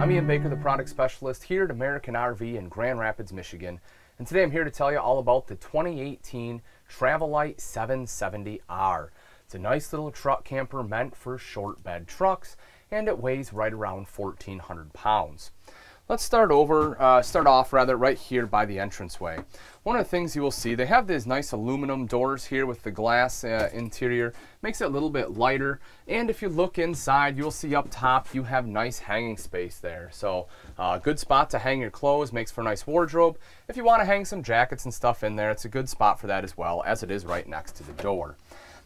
I'm Ian Baker, the product specialist here at American RV in Grand Rapids, Michigan. And today I'm here to tell you all about the 2018 Lite 770R. It's a nice little truck camper meant for short bed trucks, and it weighs right around 1,400 pounds. Let's start off right here by the entranceway. One of the things you will see, they have these nice aluminum doors here with the glass interior. Makes it a little bit lighter. And if you look inside, you'll see up top you have nice hanging space there. So good spot to hang your clothes, makes for a nice wardrobe. If you want to hang some jackets and stuff in there, it's a good spot for that as well, as it is right next to the door.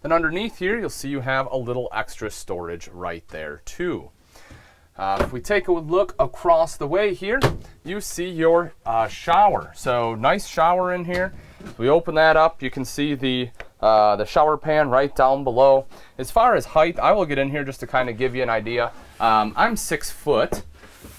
Then underneath here, you'll see you have a little extra storage right there too. If we take a look across the way here, you see your shower. So nice shower in here. If we open that up, you can see the shower pan right down below. As far as height, I will get in here just to kind of give you an idea. I'm 6 foot,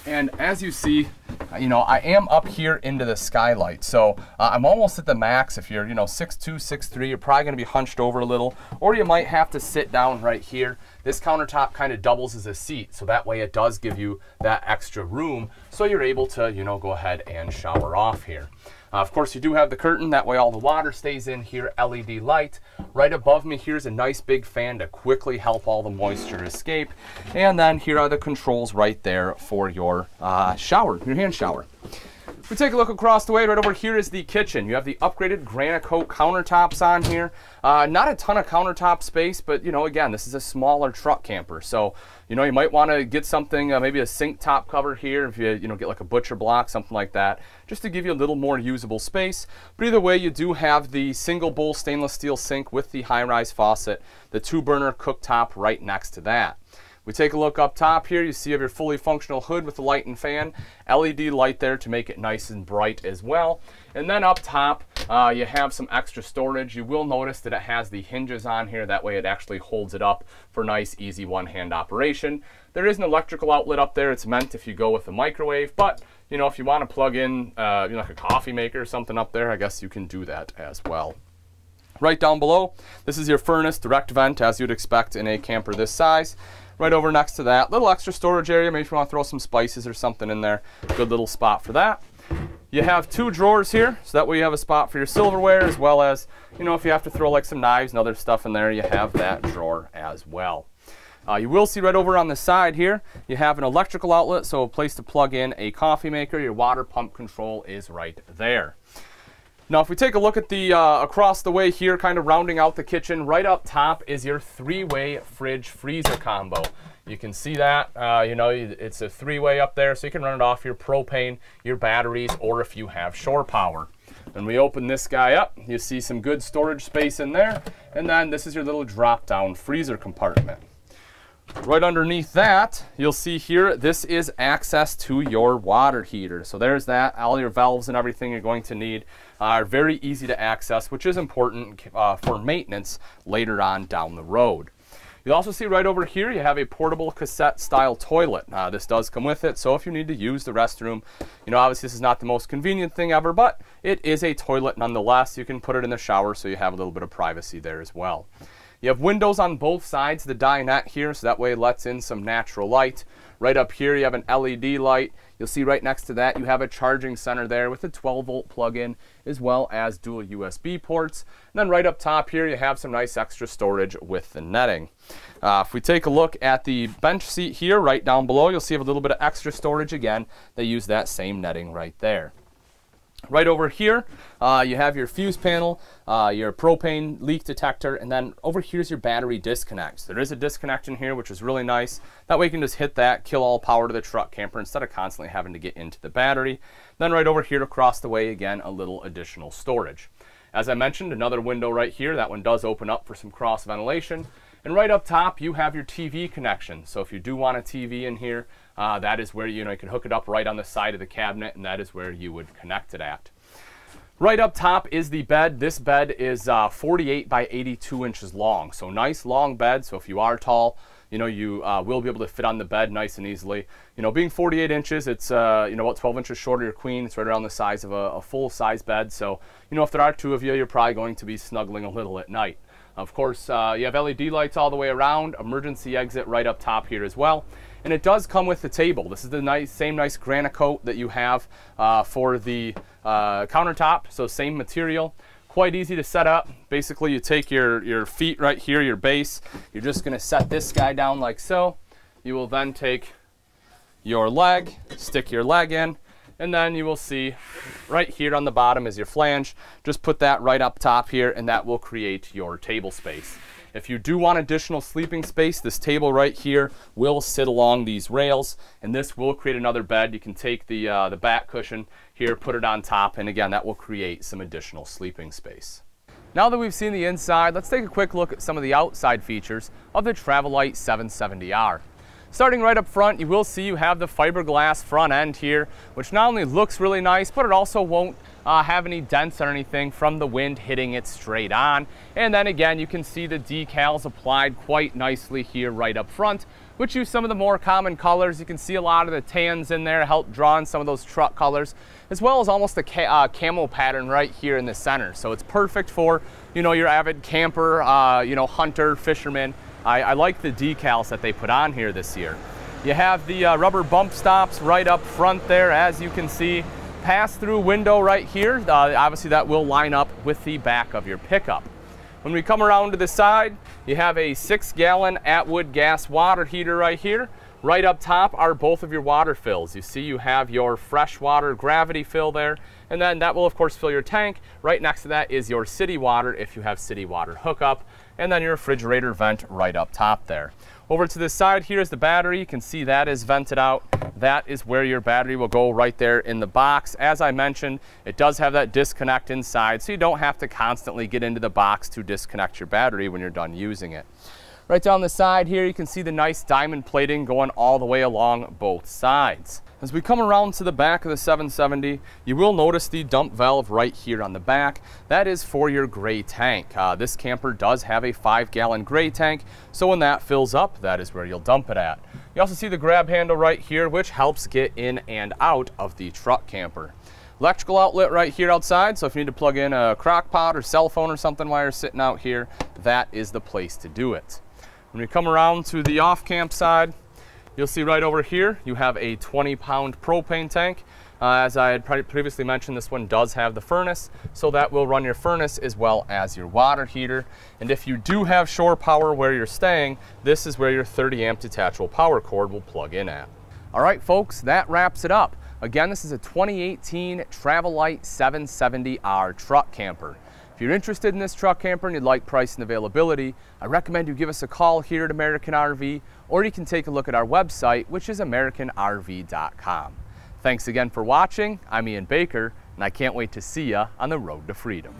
and as you see, I am up here into the skylight. So I'm almost at the max. If you're 6'2", 6'3", you're probably going to be hunched over a little, or you might have to sit down right here. This countertop kind of doubles as a seat, so that way it does give you that extra room, so you're able to go ahead and shower off here. Of course, you do have the curtain, that way all the water stays in here, LED light. Right above me, here's a nice big fan to quickly help all the moisture escape. And then here are the controls right there for your shower, your hand shower. If we take a look across the way, right over here is the kitchen. You have the upgraded granite coat countertops on here. Not a ton of countertop space, but again, this is a smaller truck camper. So, you might want to get something, maybe a sink top cover here, if you get like a butcher block, something like that, just to give you a little more usable space. But either way, you do have the single bowl stainless steel sink with the high-rise faucet, the 2-burner cooktop right next to that. We take a look up top here, you see you have your fully functional hood with the light and fan, LED light there to make it nice and bright as well. And then up top, you have some extra storage. You will notice that it has the hinges on here, that way it actually holds it up for nice, easy one-hand operation. There is an electrical outlet up there. It's meant if you go with a microwave, but if you want to plug in like a coffee maker or something up there, I guess you can do that as well. Right down below, this is your furnace, direct vent, as you'd expect in a camper this size. Right over next to that, little extra storage area, maybe if you want to throw some spices or something in there, good little spot for that. You have 2 drawers here, so that way you have a spot for your silverware, as well as, if you have to throw like some knives and other stuff in there, you have that drawer as well. You will see right over on the side here, you have an electrical outlet, so a place to plug in a coffee maker. Your water pump control is right there. Now, if we take a look at the across the way here, kind of rounding out the kitchen, right up top is your 3-way fridge freezer combo. You can see that, it's a 3-way up there, so you can run it off your propane, your batteries, or if you have shore power. When we open this guy up, you see some good storage space in there, and then this is your little drop-down freezer compartment. Right underneath that, you'll see here, this is access to your water heater. So there's that. All your valves and everything you're going to need are very easy to access, which is important for maintenance later on down the road. You'll also see right over here, you have a portable cassette style toilet. This does come with it, so if you need to use the restroom, obviously this is not the most convenient thing ever, but it is a toilet nonetheless. You can put it in the shower, so you have a little bit of privacy there as well. You have windows on both sides of the dinette here, so that way it lets in some natural light. Right up here, you have an LED light. You'll see right next to that, you have a charging center there with a 12-volt plug-in, as well as dual USB ports. And then right up top here, you have some nice extra storage with the netting. If we take a look at the bench seat here, right down below, you'll see you have a little bit of extra storage again. They use that same netting right there. Right over here, you have your fuse panel, your propane leak detector, and then over here's your battery disconnect. So there is a disconnect in here, which is really nice. That way you can just hit that, kill all power to the truck camper instead of constantly having to get into the battery. Then right over here across the way, again, a little additional storage. As I mentioned, another window right here. That one does open up for some cross ventilation. And right up top, you have your TV connection. So if you do want a TV in here, that is where you can hook it up right on the side of the cabinet, and that is where you would connect it at. Right up top is the bed. This bed is 48 by 82 inches long. So nice long bed. So if you are tall, you will be able to fit on the bed nice and easily. Being 48 inches, it's about 12 inches short of your queen. It's right around the size of a full size bed. So if there are 2 of you, you're probably going to be snuggling a little at night. Of course, you have LED lights all the way around, emergency exit right up top here as well. And it does come with the table. This is the same nice granite coat that you have for the countertop, so same material. Quite easy to set up. Basically, you take your feet right here, your base. You're just going to set this guy down like so. You will then take your leg, stick your leg in, and then you will see right here on the bottom is your flange. Just put that right up top here, and that will create your table space. If you do want additional sleeping space, this table right here will sit along these rails, and this will create another bed. You can take the back cushion here, put it on top, and again, that will create some additional sleeping space. Now that we've seen the inside, let's take a quick look at some of the outside features of the Lite 770R. Starting right up front, you will see you have the fiberglass front end here, which not only looks really nice, but it also won't have any dents or anything from the wind hitting it straight on. And then again, you can see the decals applied quite nicely here right up front, which use some of the more common colors. You can see a lot of the tans in there, help draw in some of those truck colors, as well as almost a camo pattern right here in the center. So it's perfect for, you know, your avid camper, you know, hunter, fisherman. I like the decals that they put on here this year. You have the rubber bump stops right up front there, as you can see. Pass-through window right here. Obviously that will line up with the back of your pickup. When we come around to the side, you have a 6-gallon Atwood gas water heater right here. Right up top are both of your water fills. You see you have your freshwater gravity fill there, and then that will of course fill your tank. Right next to that is your city water if you have city water hookup, and then your refrigerator vent right up top there. Over to the side here is the battery. You can see that is vented out. That is where your battery will go right there in the box. As I mentioned, it does have that disconnect inside, so you don't have to constantly get into the box to disconnect your battery when you're done using it. Right down the side here, you can see the nice diamond plating going all the way along both sides. As we come around to the back of the 770, you will notice the dump valve right here on the back. That is for your gray tank. This camper does have a 5-gallon gray tank, so when that fills up, that is where you'll dump it at. You also see the grab handle right here, which helps get in and out of the truck camper. Electrical outlet right here outside, so if you need to plug in a crock pot or cell phone or something while you're sitting out here, that is the place to do it. When we come around to the off-camp side, you'll see right over here, you have a 20-pound propane tank. As I had previously mentioned, this one does have the furnace, so that will run your furnace as well as your water heater. And if you do have shore power where you're staying, this is where your 30-amp detachable power cord will plug in at. All right, folks, that wraps it up. Again, this is a 2018 Lite 770R truck camper. If you're interested in this truck camper and you'd like price and availability, I recommend you give us a call here at American RV, or you can take a look at our website, which is AmericanRV.com. Thanks again for watching. I'm Ian Baker, and I can't wait to see you on the road to freedom.